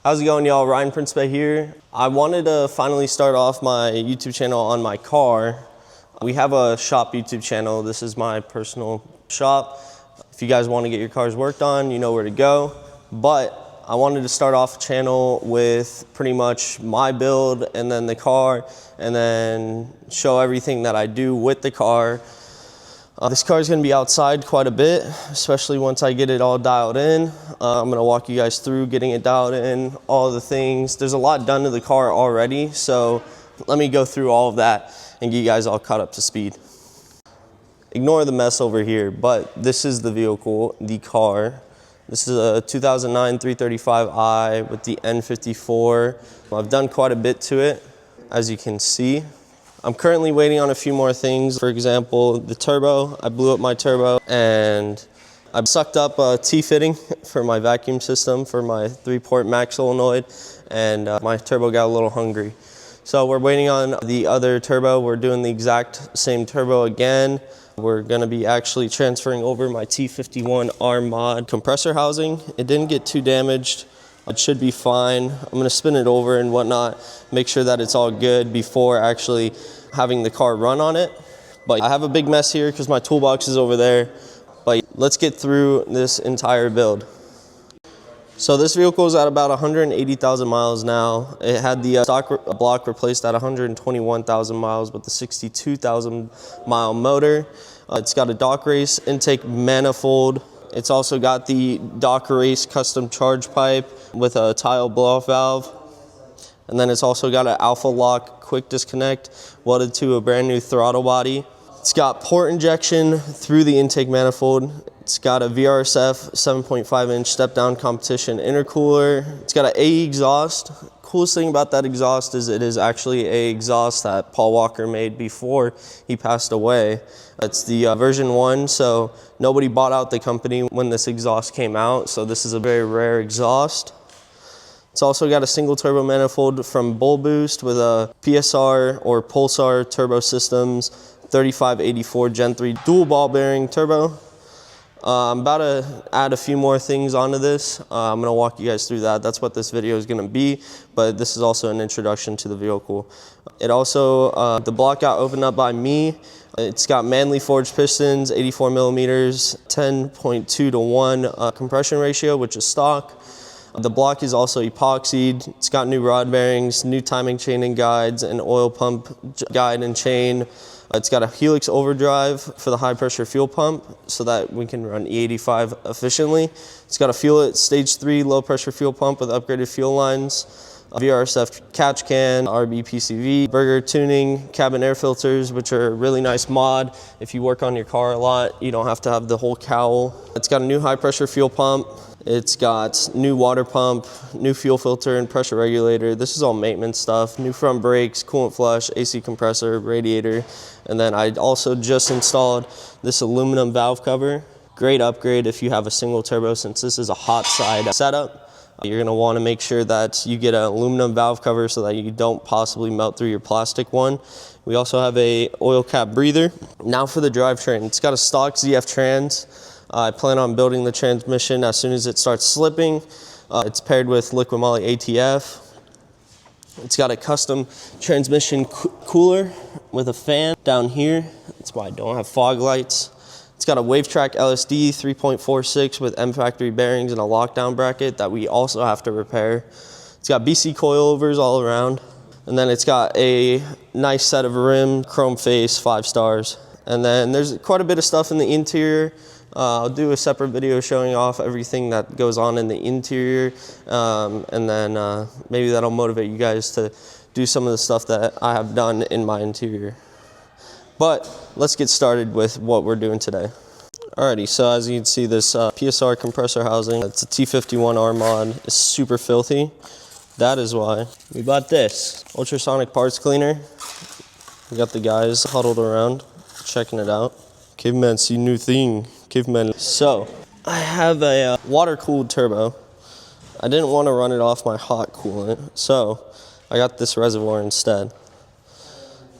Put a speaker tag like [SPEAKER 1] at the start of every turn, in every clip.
[SPEAKER 1] How's it going, y'all? Ryan Principe here. I wanted to finally start off my YouTube channel on my car. We have a shop YouTube channel. This is my personal shop. If you guys want to get your cars worked on, you know where to go. But I wanted to start off a channel with pretty much my build and then the car, and then show everything that I do with the car. This car is going to be outside quite a bit, especially once I get it all dialed in. I'm going to walk you guys through getting it dialed in, all the things. There's a lot done to the car already, so let me go through all of that and get you guys all caught up to speed. Ignore the mess over here, but this is the vehicle, the car. This is a 2009 335i with the N54. I've done quite a bit to it, as you can see. I'm currently waiting on a few more things. For example, the turbo. I blew up my turbo and I sucked up a T-fitting for my vacuum system for my 3-port max solenoid, and my turbo got a little hungry. So we're waiting on the other turbo. We're doing the exact same turbo again. We're gonna be actually transferring over my T51R mod compressor housing. It didn't get too damaged. It should be fine. I'm gonna spin it over and whatnot, make sure that it's all good before actually having the car run on it. But I have a big mess here because my toolbox is over there. But let's get through this entire build. So this vehicle is at about 180,000 miles now. It had the stock block replaced at 121,000 miles with the 62,000 mile motor. It's got a Dock Race intake manifold. It's also got the Dock Race custom charge pipe with a tile blow-off valve. And then it's also got an Alpha Lock quick disconnect welded to a brand new throttle body. It's got port injection through the intake manifold. It's got a VRSF 7.5 inch step down competition intercooler. It's got an AE exhaust. Coolest thing about that exhaust is it is actually a exhaust that Paul Walker made before he passed away. It's the version 1, so nobody bought out the company when this exhaust came out, so this is a very rare exhaust. It's also got a single turbo manifold from Bull Boost with a PSR or Pulsar Turbo Systems 3584 Gen 3 dual ball bearing turbo. I'm about to add a few more things onto this. I'm gonna walk you guys through that. That's what this video is gonna be, but this is also an introduction to the vehicle. It also, the block got opened up by me. It's got Manley forged pistons, 84 millimeters, 10.2 to 1 compression ratio, which is stock. The block is also epoxied. It's got new rod bearings, new timing chain and guides, and oil pump guide and chain. It's got a Helix overdrive for the high pressure fuel pump so that we can run E85 efficiently. It's got a Fuel It Stage 3 low pressure fuel pump with upgraded fuel lines, a VRSF catch can, RB PCV, burger tuning, cabin air filters, which are a really nice mod. If you work on your car a lot, you don't have to have the whole cowl. It's got a new high pressure fuel pump. It's got new water pump, new fuel filter and pressure regulator. This is all maintenance stuff. New front brakes, coolant flush, AC compressor, radiator. And then I also just installed this aluminum valve cover. Great upgrade if you have a single turbo, since this is a hot side setup. You're gonna wanna make sure that you get an aluminum valve cover so that you don't possibly melt through your plastic one. We also have a oil cap breather. Now for the drivetrain. It's got a stock ZF trans. I plan on building the transmission as soon as it starts slipping. It's paired with liquid moly ATF. It's got a custom transmission cooler with a fan down here. That's why I don't have fog lights. It's got a WaveTrack LSD 3.46 with M factory bearings and a lockdown bracket that we also have to repair. It's got BC coilovers all around. And then it's got a nice set of rim, chrome face, 5 stars. And then there's quite a bit of stuff in the interior. I'll do a separate video showing off everything that goes on in the interior, and then maybe that'll motivate you guys to do some of the stuff that I have done in my interior. But let's get started with what we're doing today. Alrighty, so as you can see, this PSR compressor housing, it's a T51R mod. It's super filthy. That is why we bought this ultrasonic parts cleaner. We got the guys huddled around checking it out. Caveman see new thing. Caveman. So I have a water-cooled turbo. I didn't want to run it off my hot coolant, so I got this reservoir instead.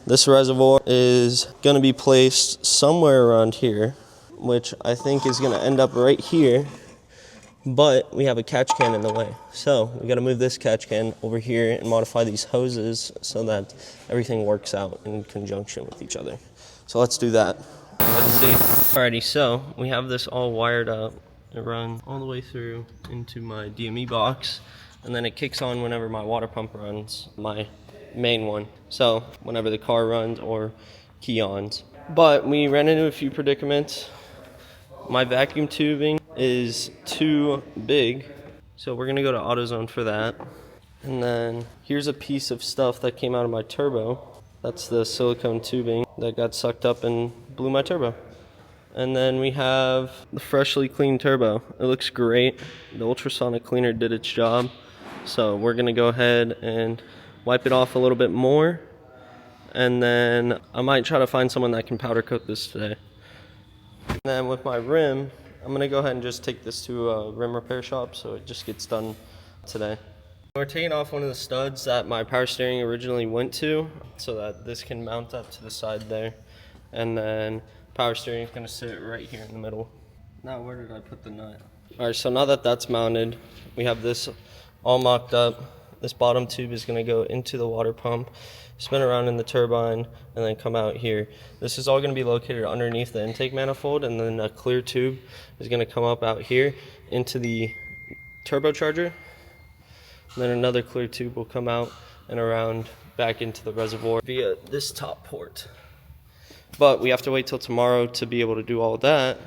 [SPEAKER 1] This reservoir is going to be placed somewhere around here, which I think is going to end up right here but we have a catch can in the way. So we gotta move this catch can over here and modify these hoses so that everything works out in conjunction with each other. So let's do that. Let's see. Alrighty, so we have this all wired up. It runs all the way through into my DME box, and then it kicks on whenever my water pump runs, my main one. So whenever the car runs or key ons. But we ran into a few predicaments. My vacuum tubing is too big, so we're gonna go to AutoZone for that. And then here's a piece of stuff that came out of my turbo. That's the silicone tubing that got sucked up and blew my turbo. And then we have the freshly cleaned turbo. It looks great. The ultrasonic cleaner did its job. So we're gonna go ahead and wipe it off a little bit more. And then I might try to find someone that can powder coat this today. And then with my rim, I'm gonna go ahead and just take this to a rim repair shop so it just gets done today. We're taking off one of the studs that my power steering originally went to so that this can mount up to the side there. And then power steering is gonna sit right here in the middle. Now where did I put the nut? All right, so now that that's mounted, we have this all mocked up. This bottom tube is gonna go into the water pump, spin around in the turbine, and then come out here. This is all gonna be located underneath the intake manifold, and then a clear tube is gonna come up out here into the turbocharger. And then another clear tube will come out and around back into the reservoir via this top port. But we have to wait till tomorrow to be able to do all of that.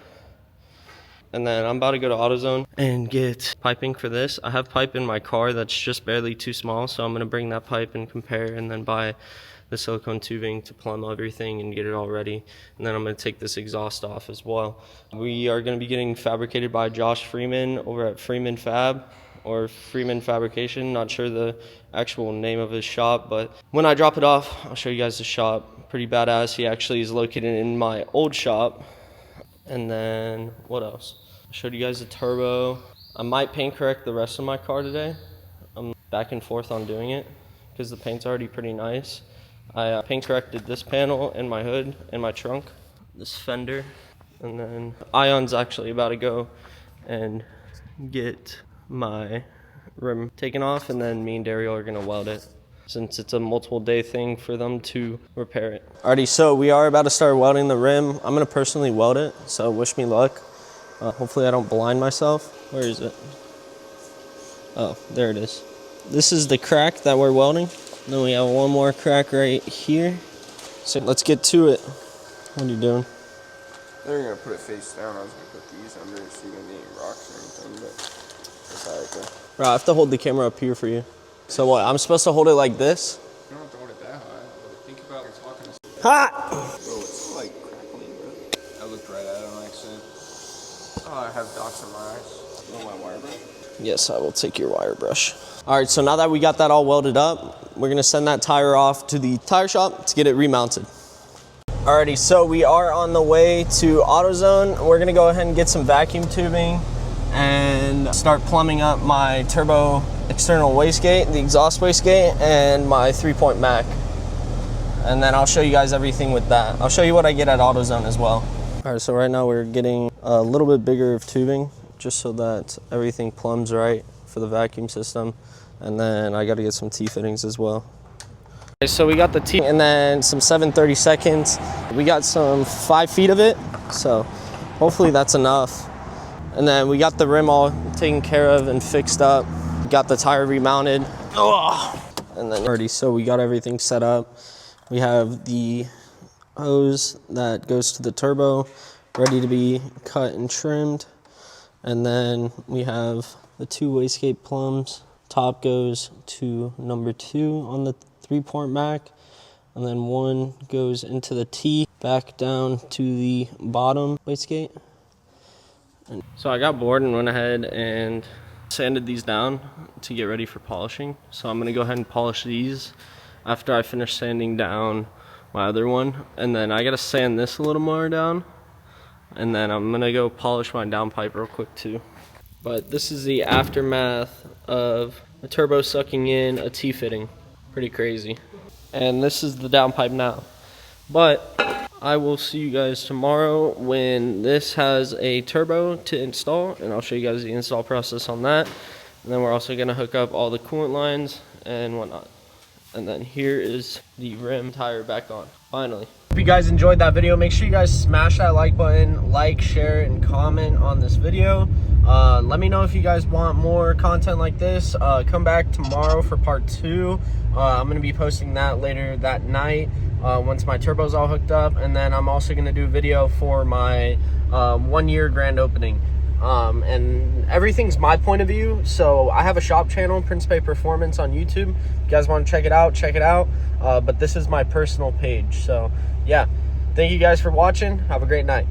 [SPEAKER 1] And then I'm about to go to AutoZone and get piping for this. I have pipe in my car that's just barely too small, so I'm gonna bring that pipe and compare and then buy the silicone tubing to plumb everything and get it all ready. And then I'm gonna take this exhaust off as well. We are gonna be getting fabricated by Josh Freeman over at Freeman Fab or Freeman Fabrication. Not sure the actual name of his shop, but when I drop it off, I'll show you guys the shop. Pretty badass. He actually is located in my old shop. And then what else? I showed you guys the turbo. I might paint correct the rest of my car today. I'm back and forth on doing it because the paint's already pretty nice. I paint corrected this panel and my hood and my trunk, this fender, and then Ion's actually about to go and get my rim taken off, and then me and Daryl are gonna weld it since it's a multiple day thing for them to repair it. Alrighty, so we are about to start welding the rim. I'm gonna personally weld it, so wish me luck. Hopefully I don't blind myself. Where is it? Oh, there it is. This is the crack that we're welding. Then we have one more crack right here. So let's get to it. What are you doing?
[SPEAKER 2] They're gonna put it face down. I was gonna put these under so you don't get any rocks or anything, but that's how it goes.
[SPEAKER 1] Bro, I have to hold the camera up here for you. So what, I'm supposed to hold it like this?
[SPEAKER 2] You don't have to hold it that high, but think about you're talking to
[SPEAKER 1] Ha!
[SPEAKER 2] Bro, it's like crackling, bro. I looked right at it on accident. Oh, I have dots in my eyes. You want my wire brush?
[SPEAKER 1] Yes, I will take your wire brush. All right, so now that we got that all welded up, we're gonna send that tire off to the tire shop to get it remounted. Alrighty, so we are on the way to AutoZone. We're gonna go ahead and get some vacuum tubing and start plumbing up my turbo external wastegate, the exhaust wastegate, and my 3-point Mac. And then I'll show you guys everything with that. I'll show you what I get at AutoZone as well. All right, so right now we're getting a little bit bigger of tubing just so that everything plumbs right for the vacuum system. And then I gotta get some T-fittings as well. Okay, so we got the T and then some 7/32. We got some 5 feet of it, so hopefully that's enough. And then we got the rim all taken care of and fixed up. Got the tire remounted. And then already, so we got everything set up. We have the hose that goes to the turbo ready to be cut and trimmed. And then we have the 2 wastegate plumbs. Top goes to number 2 on the 3-point Mac. And then 1 goes into the T, back down to the bottom wastegate. So I got bored and went ahead and sanded these down to get ready for polishing. So I'm gonna go ahead and polish these after I finish sanding down my other one. And then I gotta sand this a little more down. And then I'm gonna go polish my downpipe real quick too. But this is the aftermath of a turbo sucking in a T-fitting. Pretty crazy. And this is the downpipe now. But I will see you guys tomorrow when this has a turbo to install, and I'll show you guys the install process on that. And then we're also gonna hook up all the coolant lines and whatnot. And then here is the rim tire back on, finally. If you guys enjoyed that video, make sure you guys smash that like button, like, share, and comment on this video. Let me know if you guys want more content like this. Come back tomorrow for part 2. I'm gonna be posting that later that night once my turbo's all hooked up. And then I'm also gonna do a video for my 1-year grand opening. And everything's my point of view. So I have a shop channel, Principe Performance, on YouTube. If you guys want to check it out, check it out. But this is my personal page. So yeah, thank you guys for watching. Have a great night.